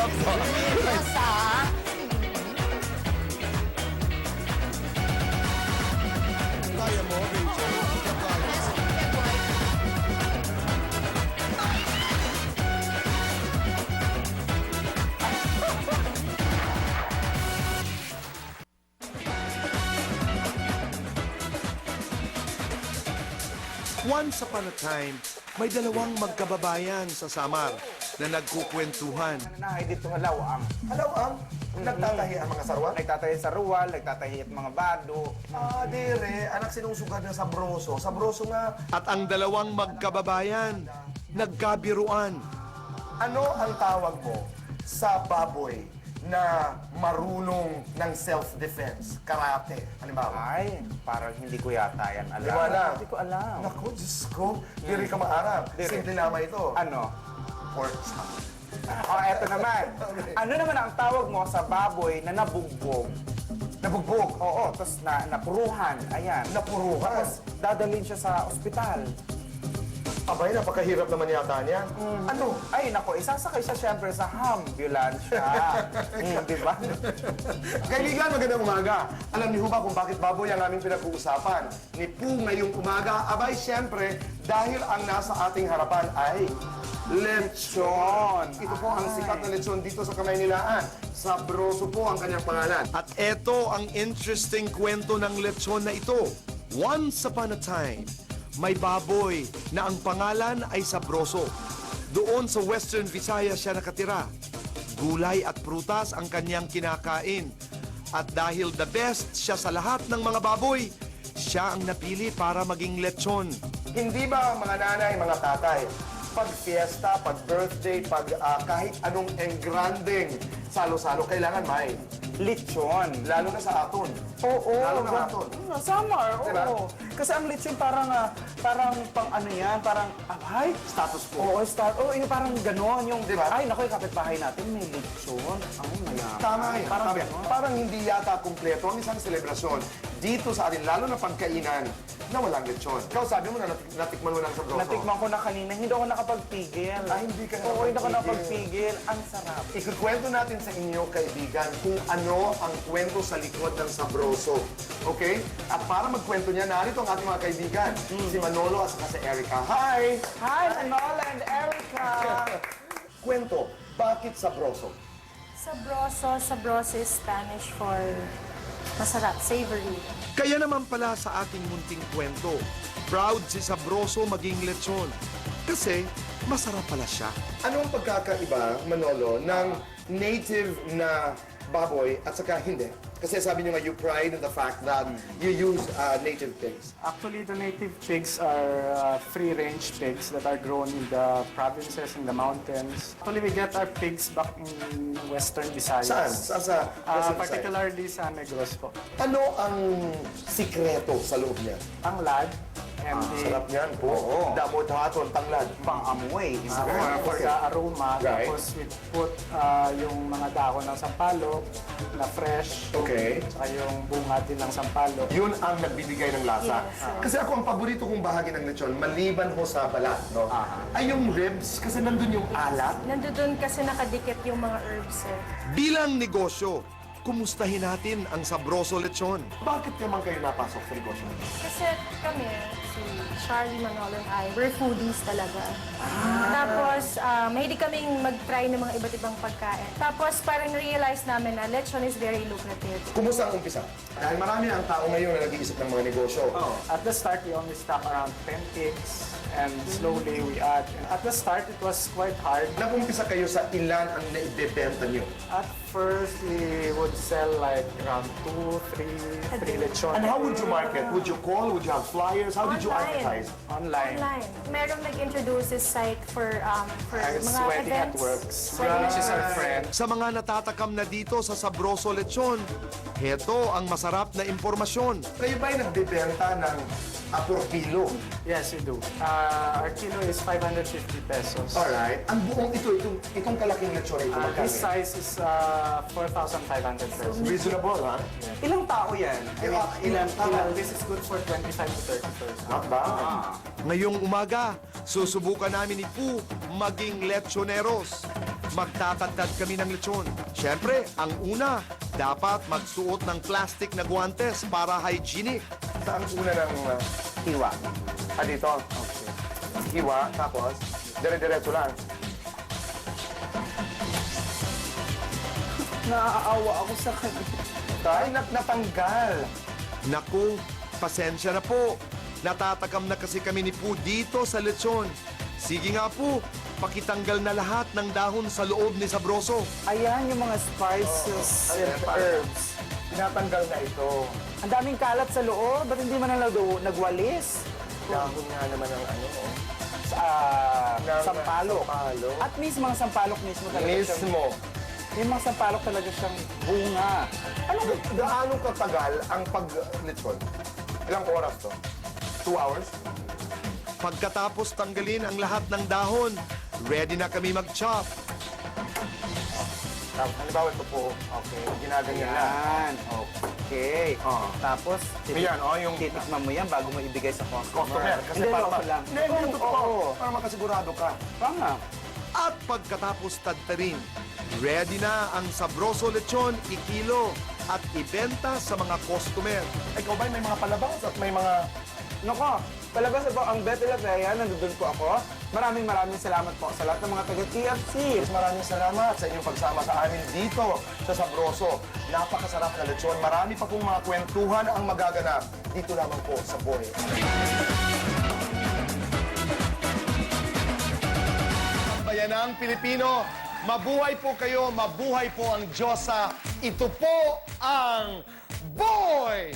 Basta. Kaya mo, Rachel. Once upon a time, may dalawang magkababayan sa Samar na nagkukwentuhan. Nananahay dito halawang. Halawang, nagtatahi ang mga sarwan. Nagtatahi sa ruwal, nagtatahi at mga bado. Ah, dire, anak sinusugad na sabroso. Sabroso nga. At ang dalawang magkababayan, nagkabiruan. Ano ang tawag mo sa baboy na marunong ng self-defense? Karate, halimbawa. Ay, parang hindi ko yata yan alam. Di mo alam? Hindi ko alam. Naku, Diyos ko, diri ka maaram. Dire. Simple lamang ito. Ano? Pork chop. O, eto naman. Ano naman ang tawag mo sa baboy na nabugbog? Nabugbog. Oo, tapos napuruhan. Ayan. Napuruhan. Tapos dadalhin siya sa ospital. Abay, napakahirap naman yata niyan. Ano? Ay, nako, isasakay siya siyempre sa ambulansya. Di ba? Kaibigan, magandang umaga. Alam niyo ba kung bakit baboy ang aming pinag-uusapan? Ni Poo ngayong umaga, abay siyempre, dahil ang nasa ating harapan ay lechon. Ito po ang sikat na lechon dito sa Kamaynilaan. Sabroso po ang kanyang pangalan. At eto ang interesting kwento ng lechon na ito. Once upon a time, may baboy na ang pangalan ay Sabroso. Doon sa Western Visayas siya nakatira. Gulay at prutas ang kanyang kinakain. At dahil the best siya sa lahat ng mga baboy, siya ang napili para maging lechon. Hindi ba mga nanay, mga tatay, pag fiesta, pag birthday, pag kahit anong engrandeng salo-salo, kailangan may Lechon. lalo na sa aton. Oo. Lalo na aton. Summer, oo. Diba? Kasi ang lechon parang, parang pang ano yan, parang, ay, Status quo. oo, yung parang gano'n, yung, Diba? ay, naku, yung kapitbahay natin, may lechon. Ay, mayaman. Tama yan. Parang Tama yan. gano'n. Parang hindi yata kumpleto ang isang selebrasyon dito sa atin, lalo na pagkainan na walang lechon. Ikaw sabi mo na natikman mo ng sabroso. Natikman ko na kanina, hindi ako nakapagpigil. Ah, hindi ka Oo, hindi ako nakapagpigil. nakapagpigil. Ang sarap. Ikukwento natin sa inyo, kaibigan, kung ano ang kwento sa likod ng sabroso. Okay? At para magkwento niya, narito ang ating mga kaibigan. Si Manolo at saka si Erica. Hi! Hi, Manol and Erica! Kwento, bakit sabroso? Sabroso is Spanish for masarap, savory. Kaya naman pala sa ating munting kwento, proud si Sabroso maging lechon. Kasi masarap pala siya. Ano ang pagkakaiba, Manolo, ng native na baboy at saka hindi? Kasi sabi niyo nga, you pride in the fact that you use native pigs. Actually, the native pigs are free-range pigs that are grown in the provinces, in the mountains. Actually, we get our pigs back in Western Visayas. Saan? Saan sa Quezon Visayas? Particularly sa Negros po. Ano ang sikreto sa loob niya? Ang lad and the Sarap niyan po. Oo. Damot haton, tanglad. Pang-amoy. for the aroma. Right. Tapos we put yung mga dahon ng sampalok na fresh. Okay. Saka yung bunga din ng sampalok. Yun ang nagbibigay ng lasa. Kasi ako, ang paborito kong bahagi ng lechon, maliban ho sa balat, no? Ay yung ribs, kasi nandun yung alat. Nandun kasi nakadikit yung mga herbs eh. Bilang negosyo, kumustahin natin ang Sabroso lechon. Bakit naman kayo napasok sa negosyo? Kasi kami, si Charlie, Manolo, and I, we're foodies talaga. Tapos, mahilig kaming mag-try ng mga iba't ibang pagkain. Tapos, parang realize namin na lechon is very lucrative. Kumusta ang umpisa? Dahil marami na ang tao ngayon na nag-iisip ng mga negosyo. At the start, we only stock around 10 pigs and slowly we add. At the start, it was quite hard. Nag-umpisa kayo sa ilan ang naibebenta niyo. At first, we would sell like around 2, 3 lechon. And how would you market? Would you call? Would you have flyers? How did you Online. advertise? Online. Online. Merong nag-introduce this site for mga Sweaty events. Networks, Sweaty which is our Networks. friend. Sa mga natatakam na dito sa Sabroso lechon, heto ang masarap na impormasyon. Kayo ba'y nagbebenta ng per kilo? Yes, we do. Our kilo is 550 pesos. Alright. Ang buong itong kalaking lechon ito, magkano? This size is 4,500 pesos. Reasonable, ha? Ilang tao yan? Ilan? This is good for 25 to 30 persons. Not bad. Ngayong umaga, susubukan namin ni Poo maging lechoneros. Magtatadtad kami ng lechon. Siyempre, ang una, dapat magsuot ng plastic na guantes para hygienic. Saan una ng hiwa? Dito. Okay. Hiwa, tapos dire-diretso lang. Naaawa ako sa kanya. Ay, natanggal. Naku, pasensya na po. Natatakam na kasi kami ni Poo dito sa lechon. Sige nga po, pakitanggal na lahat ng dahon sa loob ni Sabroso. Ayan yung mga spices and ayan, herbs. Tinatanggal na ito. Ang daming kalat sa loob. Ba't hindi man lang nagwalis? Dahon nga naman ang ano. Sampalok. Sampalok. At mismo mga sampalok mismo talaga siyang... Mismo. Yung mga sampalok talaga siyang bunga. Gaano katagal ang pag-lechon? Ilang oras to? 2 hours? Pagkatapos tanggalin ang lahat ng dahon, ready na kami mag-chop. Tapos, halimbawa ito po, okay, ginaganyan na. Yan. Okay. Oh. Tapos, Ayan, yung titikman mo yan bago mo ibigay sa customer. customer. Kasi Hindi, para, loko lang. Hindi, yung totoo. Oo. Para makasigurado ka. Tama. At pagkatapos tadtarin, ready na ang Sabroso lechon ikilo at ibenta sa mga customer. Ikaw ba may mga palabas at may mga... Nako, palabas na po ang Betty La Fea. Nandun po ako. Maraming salamat po sa lahat ng mga taga-TFC. Maraming salamat sa inyong pagsama sa amin dito sa Sabroso. Napakasarap na lechon. Marami pa pong mga kwentuhan ang magaganap dito lamang po sa Boy. Bayanang Pilipino, mabuhay po kayo, mabuhay po ang Diyosa. Ito po ang Boy!